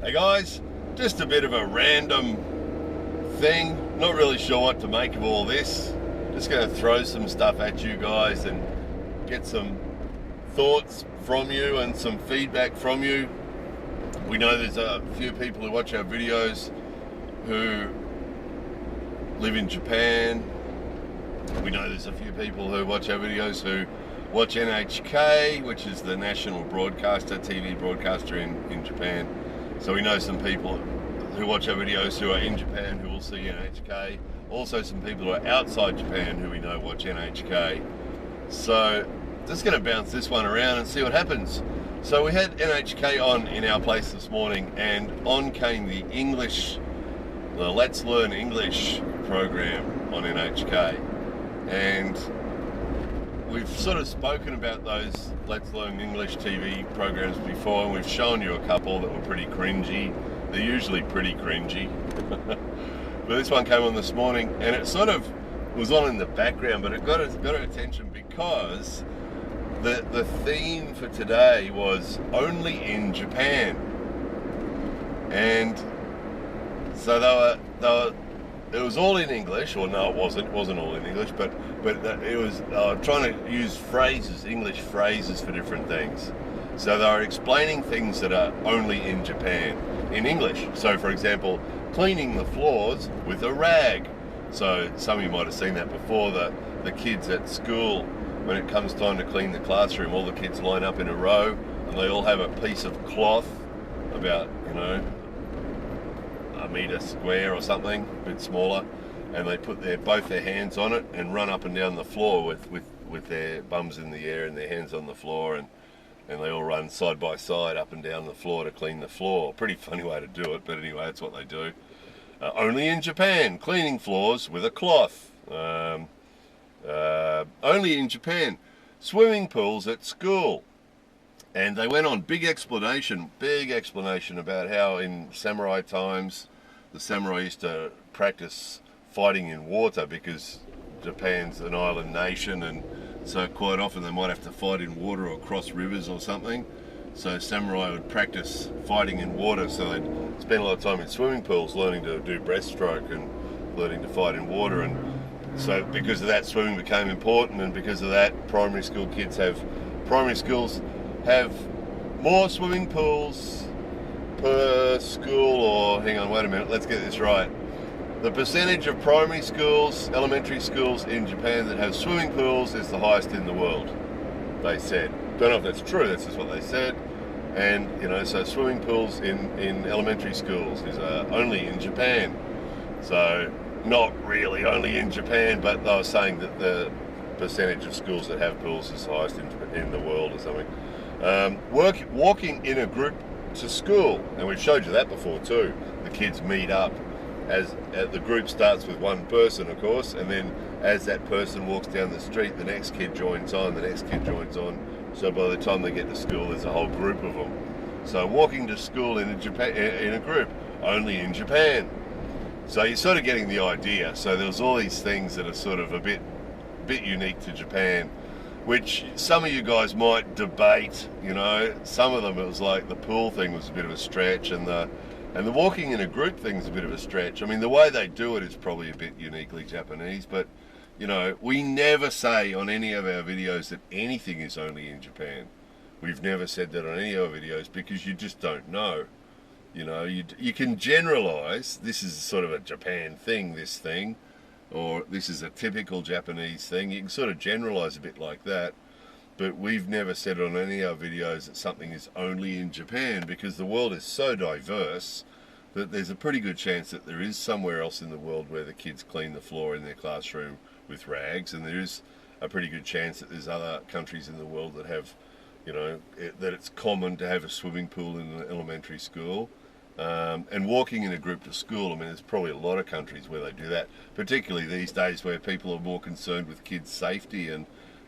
Hey guys, just a bit of a random thing. Not really sure what to make of all this. Just going to throw some stuff at you guys and get some thoughts from you and some feedback from you. We know there's a few people who watch our videos who live in Japan. We know there's a few people who watch our videos who watch NHK, which is the national broadcaster, TV broadcaster in Japan. So we know some people who watch our videos who are in Japan who will see NHK. Also some people who are outside Japan who we know watch NHK. So just going to bounce this one around and see what happens. So we had NHK on in our place this morning, and on came the Let's Learn English program on NHK. And we've sort of spoken about those Let's Learn English TV programs before, and we've shown you a couple that were pretty cringy. They're usually pretty cringy. But this one came on this morning, and it sort of was on in the background, but it got our attention because the theme for today was only in Japan. And so it was all in English, or no, it wasn't all in English, but it was trying to use phrases, English phrases for different things. So they were explaining things that are only in Japan in English. So for example, cleaning the floors with a rag. So some of you might have seen that before, the kids at school, when it comes time to clean the classroom, all the kids line up in a row and they all have a piece of cloth about, a metre square or something, a bit smaller, and they put both their hands on it and run up and down the floor with their bums in the air and their hands on the floor, and they all run side by side up and down the floor to clean the floor. Pretty funny way to do it, but anyway, that's what they do. Only in Japan, cleaning floors with a cloth. Only in Japan, swimming pools at school. And they went on big explanation about how in samurai times, the samurai used to practice fighting in water because Japan's an island nation, and so quite often they might have to fight in water or cross rivers or something. So samurai would practice fighting in water, so they'd spend a lot of time in swimming pools learning to do breaststroke and learning to fight in water. And so because of that, swimming became important, and because of that, primary schools have more swimming pools per school, or hang on, wait a minute, let's get this right. The percentage of primary schools, elementary schools in Japan that have swimming pools is the highest in the world, they said. Don't know if that's true, that's just what they said. And, so swimming pools in elementary schools is only in Japan. So, not really only in Japan, but they were saying that the percentage of schools that have pools is the highest in the world or something. Walking in a group to school, and we've showed you that before too. The kids meet up as the group starts with one person, of course, and then as that person walks down the street, the next kid joins on, so by the time they get to school, there's a whole group of them. So walking to school in a group, only in Japan. So you're sort of getting the idea. So there's all these things that are sort of a bit unique to Japan, which some of you guys might debate. Some of them, it was like the pool thing was a bit of a stretch, and the walking in a group thing's a bit of a stretch. I mean, the way they do it is probably a bit uniquely Japanese, but we never say on any of our videos that anything is only in Japan. We've never said that on any of our videos because you just don't know. You can generalize, this is sort of a Japan thing, this thing, or this is a typical Japanese thing. You can sort of generalize a bit like that, but we've never said on any of our videos that something is only in Japan, because the world is so diverse that there's a pretty good chance that there is somewhere else in the world where the kids clean the floor in their classroom with rags, and there is a pretty good chance that there's other countries in the world that have, that it's common to have a swimming pool in an elementary school. And walking in a group to school, I mean, there's probably a lot of countries where they do that, particularly these days where people are more concerned with kids' safety, and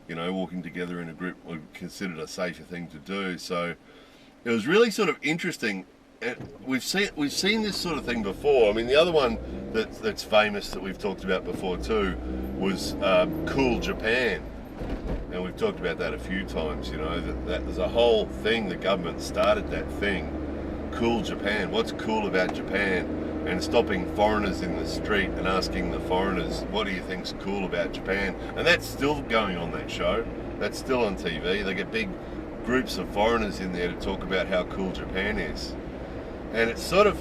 walking together in a group would be considered a safer thing to do. So it was really sort of interesting. We've seen this sort of thing before. I mean, the other one that's famous that we've talked about before too was Cool Japan, and we've talked about that a few times. That there's a whole thing. The government started that thing, cool Japan, what's cool about Japan, and stopping foreigners in the street and asking the foreigners, what do you think's cool about Japan? And that's still going on, that show. That's still on TV. They get big groups of foreigners in there to talk about how cool Japan is. And it's sort of,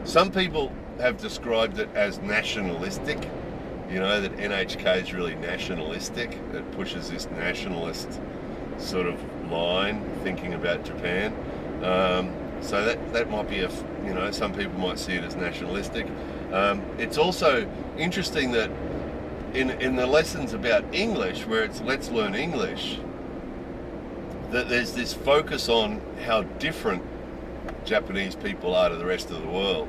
some people have described it as nationalistic, you know, that NHK is really nationalistic. It pushes this nationalist sort of line, thinking about Japan. So that might be you know, some people might see it as nationalistic. It's also interesting that in the lessons about English, where it's let's learn English, that there's this focus on how different Japanese people are to the rest of the world.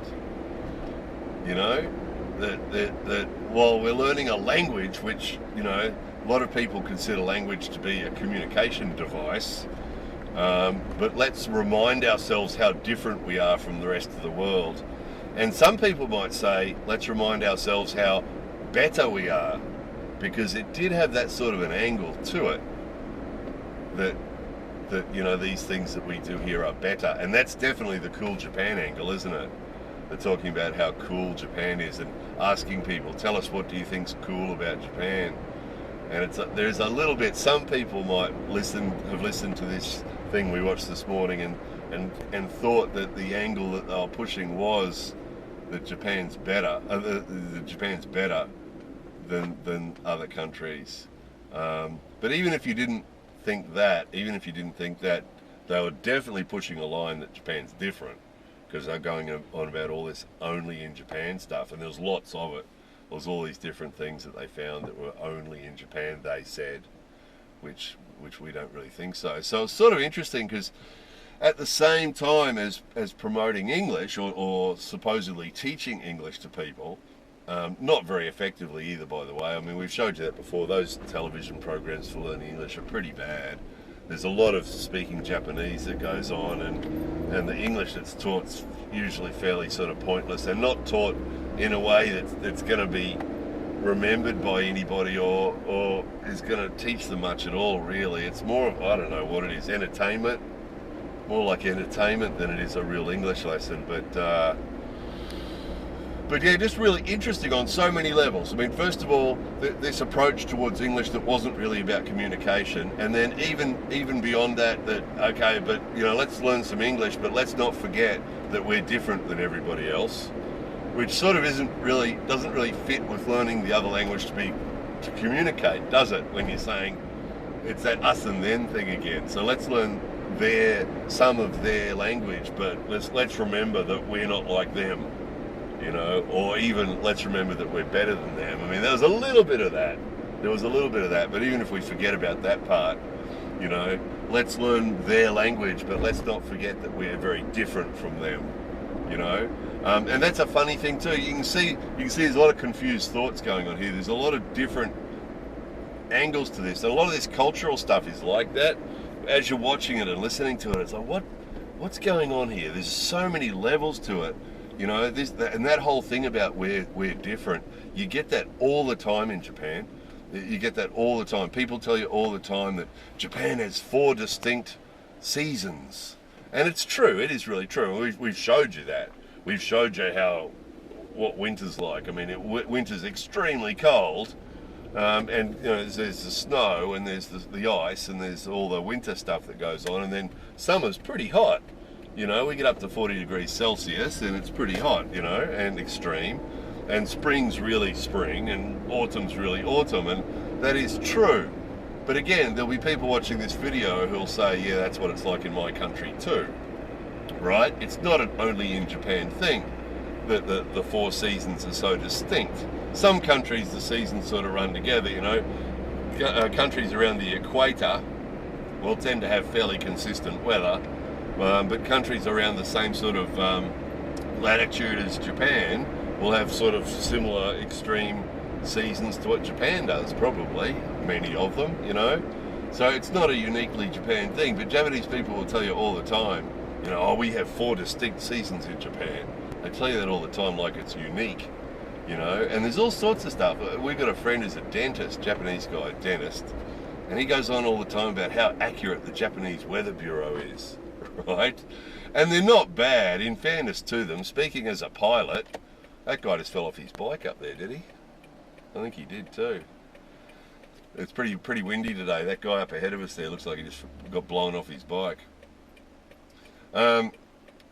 You know, that while we're learning a language, which, you know, a lot of people consider language to be a communication device, but let's remind ourselves how different we are from the rest of the world. And some people might say, let's remind ourselves how better we are, because it did have that sort of an angle to it, that you know, these things that we do here are better. And that's definitely the cool Japan angle, isn't it? They're talking about how cool Japan is and asking people, tell us, what do you think's cool about Japan? And there's a little bit, some people might have listened to this thing we watched this morning and thought that the angle that they were pushing was that Japan's better, Japan's better than other countries. But even if you didn't think that, they were definitely pushing a line that Japan's different, because they're going on about all this only in Japan stuff, and there's lots of it. There's all these different things that they found that were only in Japan, they said, which we don't really think so. So it's sort of interesting, because at the same time as promoting English or supposedly teaching English to people, not very effectively either, by the way. I mean, we've showed you that before. Those television programs for learning English are pretty bad. There's a lot of speaking Japanese that goes on, and the English that's taught's usually fairly sort of pointless, and not taught in a way that's going to be remembered by anybody or is going to teach them much at all, really. It's more of, I don't know what it is, entertainment. More like entertainment than it is a real English lesson. But yeah, just really interesting on so many levels. I mean, first of all, this approach towards English that wasn't really about communication, and then even beyond that, okay, but you know, let's learn some English, but let's not forget that we're different than everybody else, which sort of doesn't really fit with learning the other language to communicate, does it? When you're saying it's that us and them thing again. So let's learn some of their language, but let's remember that we're not like them. You know, or even let's remember that we're better than them. I mean, there was a little bit of that. But even if we forget about that part, you know, let's learn their language, but let's not forget that we're very different from them. You know, and that's a funny thing too. You can see there's a lot of confused thoughts going on here. There's a lot of different angles to this, and a lot of this cultural stuff is like that. As you're watching it and listening to it, it's like, what's going on here? There's so many levels to it. You know, and that whole thing about we're different, you get that all the time in Japan. You get that all the time. People tell you all the time that Japan has 4 distinct seasons. And it's true, it is really true. We've showed you that. We've showed you what winter's like. I mean, winter's extremely cold, and you know, there's the snow, and there's the ice, and there's all the winter stuff that goes on, and then summer's pretty hot. You know, we get up to 40 degrees Celsius and it's pretty hot, you know, and extreme. And spring's really spring and autumn's really autumn, and that is true. But again, there'll be people watching this video who'll say, yeah, that's what it's like in my country too. Right? It's not an only in Japan thing that the 4 seasons are so distinct. Some countries, the seasons sort of run together, you know. Countries around the equator will tend to have fairly consistent weather. But countries around the same sort of latitude as Japan will have sort of similar extreme seasons to what Japan does, probably, many of them, you know. So it's not a uniquely Japan thing, but Japanese people will tell you all the time, you know, oh, we have 4 distinct seasons in Japan. They tell you that all the time like it's unique, you know. And there's all sorts of stuff. We've got a friend who's a dentist, Japanese guy, dentist, and he goes on all the time about how accurate the Japanese Weather Bureau is. Right? And they're not bad, in fairness to them. Speaking as a pilot, that guy just fell off his bike up there, did he? I think he did too. It's pretty windy today. That guy up ahead of us there looks like he just got blown off his bike.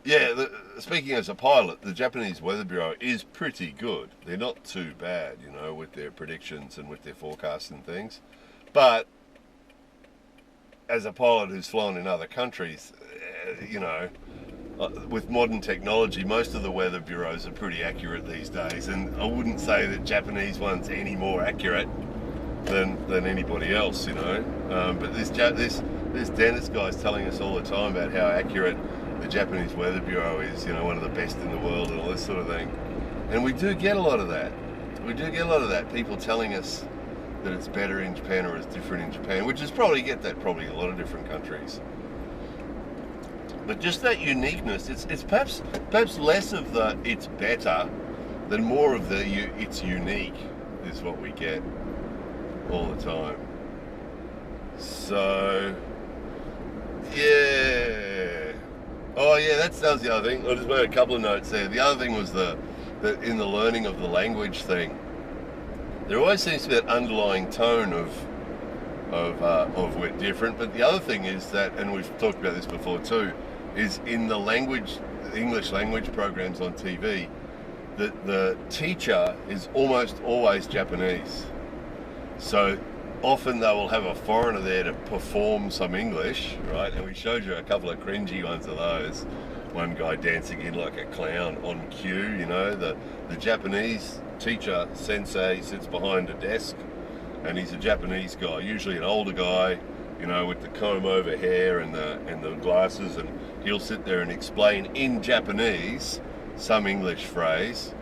Yeah, speaking as a pilot, the Japanese Weather Bureau is pretty good. They're not too bad, you know, with their predictions and with their forecasts and things. But as a pilot who's flown in other countries, you know, with modern technology, most of the weather bureaus are pretty accurate these days, and I wouldn't say that Japanese one's any more accurate than anybody else, you know. But this Dennis guy's telling us all the time about how accurate the Japanese Weather Bureau is, you know, one of the best in the world and all this sort of thing. And we do get a lot of that. We do get a lot of that. People telling us that it's better in Japan or it's different in Japan, which is probably in a lot of different countries. But just that uniqueness, it's perhaps less of the it's better than more of the it's unique is what we get all the time. So, yeah. Oh yeah, that was the other thing. I just made a couple of notes there. The other thing was that in the learning of the language thing, there always seems to be that underlying tone of we're different. But the other thing is that, and we've talked about this before too, is in the English language programs on TV, that the teacher is almost always Japanese. So often they will have a foreigner there to perform some English, right? And we showed you a couple of cringy ones of those. One guy dancing in like a clown on cue, you know. The Japanese teacher, sensei, sits behind a desk, and he's a Japanese guy, usually an older guy, you know, with the comb over hair and the glasses, and he'll sit there and explain in Japanese some English phrase.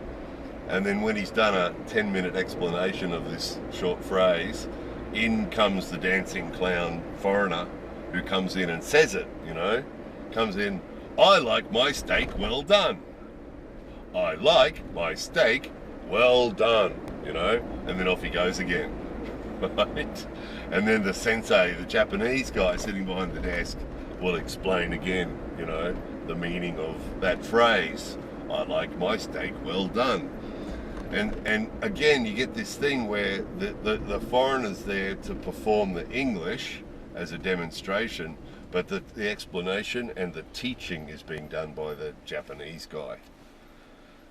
And then when he's done a 10-minute explanation of this short phrase, in comes the dancing clown foreigner who comes in and says it, you know. Comes in, I like my steak well done. I like my steak well done, you know. And then off he goes again, right? And then the sensei, the Japanese guy sitting behind the desk, will explain again, you know, the meaning of that phrase. I like my steak well done. And again, you get this thing where the foreigner's there to perform the English as a demonstration, but the explanation and the teaching is being done by the Japanese guy,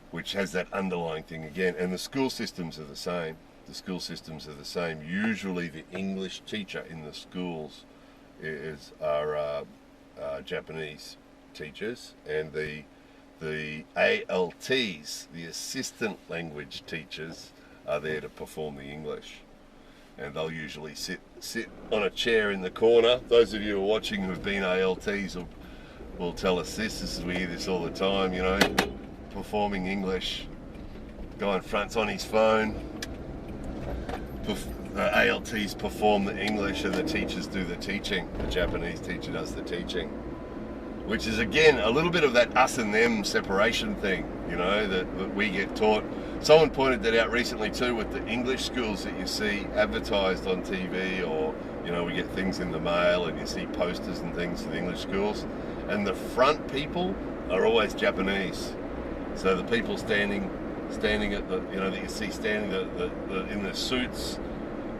which has that underlying thing again. And the school systems are the same. The school systems are the same. Usually the English teacher in the schools are Japanese teachers, and the ALTs, the assistant language teachers, are there to perform the English. And they'll usually sit on a chair in the corner. Those of you who are watching who have been ALTs will tell us this. We hear this all the time, you know, performing English. Guy in front's on his phone. The ALTs perform the English and the teachers do the teaching. The Japanese teacher does the teaching. Which is, again, a little bit of that us and them separation thing, you know, that we get taught. Someone pointed that out recently too with the English schools that you see advertised on TV, or, you know, we get things in the mail and you see posters and things for the English schools. And the front people are always Japanese. So the people standing at the, you know, that you see standing in the suits,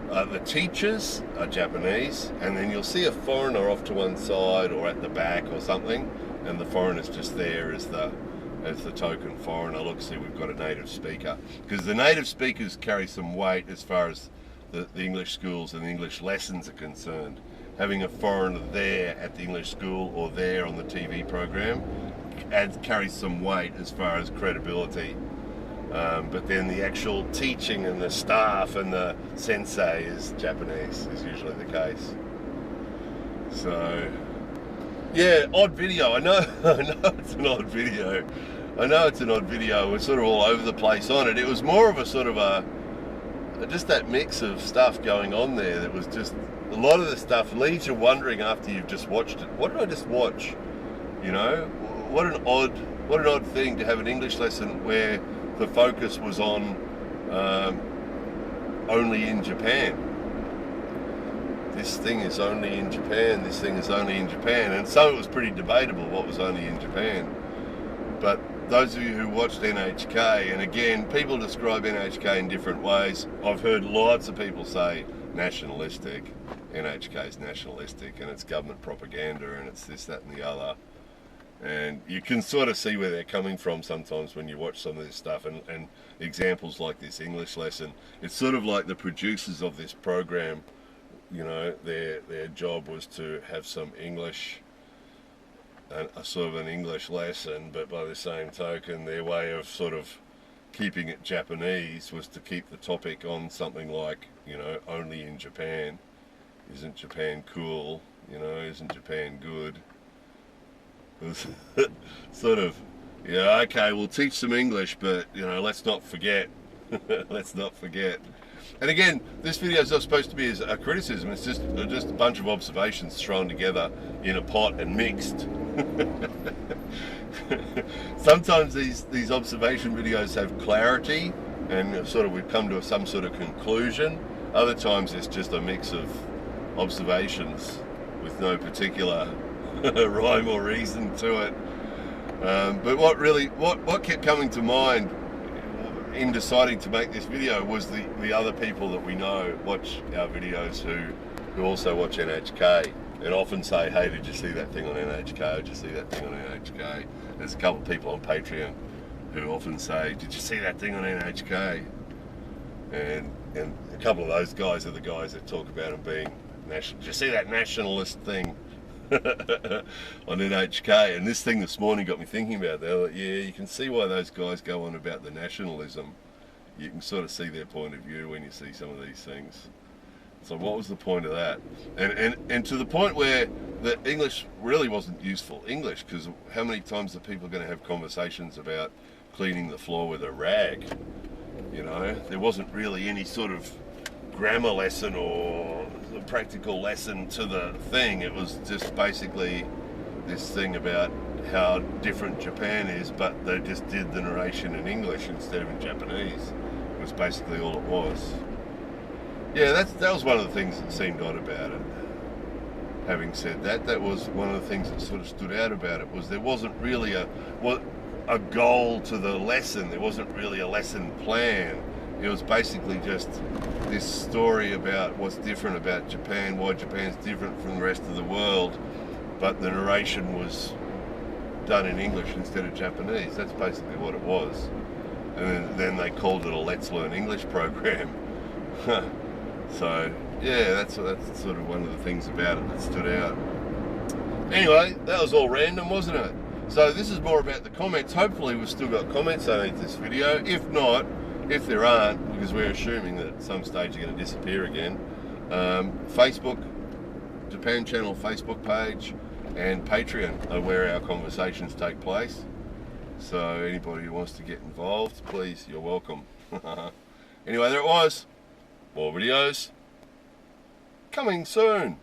the teachers are Japanese, and then you'll see a foreigner off to one side or at the back or something, and the foreigner's just there as the token foreigner. Look, see, we've got a native speaker. Because the native speakers carry some weight as far as the English schools and the English lessons are concerned. Having a foreigner there at the English school or there on the TV program carries some weight as far as credibility. But then the actual teaching and the staff and the sensei is Japanese, is usually the case. So, yeah, odd video. I know it's an odd video. We're sort of all over the place on it. It was more of a sort of just that mix of stuff going on there that was just, a lot of the stuff leaves you wondering after you've just watched it. What did I just watch? You know, what an odd thing to have an English lesson where the focus was on only in Japan. this thing is only in Japan, this thing is only in Japan. And so it was pretty debatable what was only in Japan. But those of you who watched NHK, and again, people describe NHK in different ways. I've heard lots of people say nationalistic. NHK is nationalistic, and it's government propaganda, and it's this, that, and the other. And you can sort of see where they're coming from sometimes when you watch some of this stuff, and examples like this English lesson. It's sort of like the producers of this program, you know, their job was to have some English, a sort of an English lesson, but by the same token, their way of sort of keeping it Japanese was to keep the topic on something like, you know, only in Japan. Isn't Japan cool? You know, isn't Japan good? It was sort of, yeah, okay, we'll teach some English, but, you know, let's not forget. Let's not forget. And again, this video is not supposed to be as a criticism. It's just a bunch of observations thrown together in a pot and mixed. Sometimes these observation videos have clarity and sort of we've come to some sort of conclusion. Other times it's just a mix of observations with no particular rhyme or reason to it. But what kept coming to mind in deciding to make this video was the other people that we know watch our videos who also watch NHK and often say, hey, did you see that thing on NHK? Did you see that thing on NHK? There's a couple of people on Patreon who often say, did you see that thing on NHK? And a couple of those guys are the guys that talk about them being national. Did you see that nationalist thing on NHK? And this thing this morning got me thinking about that. Like, yeah, you can see why those guys go on about the nationalism. You can sort of see their point of view when you see some of these things. So what was the point of that? And to the point where the English really wasn't useful English, because how many times are people going to have conversations about cleaning the floor with a rag? You know, there wasn't really any sort of grammar lesson or practical lesson to the thing. It was just basically this thing about how different Japan is, but they just did the narration in English instead of in Japanese. It was basically all it was. Yeah, that was one of the things that seemed odd about it. Having said that, that was one of the things that sort of stood out about it, was there wasn't really a goal to the lesson. There wasn't really a lesson plan. It was basically just this story about what's different about Japan, why Japan's different from the rest of the world, but the narration was done in English instead of Japanese. That's basically what it was. And then they called it a Let's Learn English program. So, yeah, that's sort of one of the things about it that stood out. Anyway, that was all random, wasn't it? So this is more about the comments. Hopefully we've still got comments underneath this video. If not, if there aren't, because we're assuming that at some stage they're going to disappear again, Facebook, Japan Channel Facebook page, and Patreon are where our conversations take place. So anybody who wants to get involved, please, you're welcome. Anyway, there it was. More videos coming soon.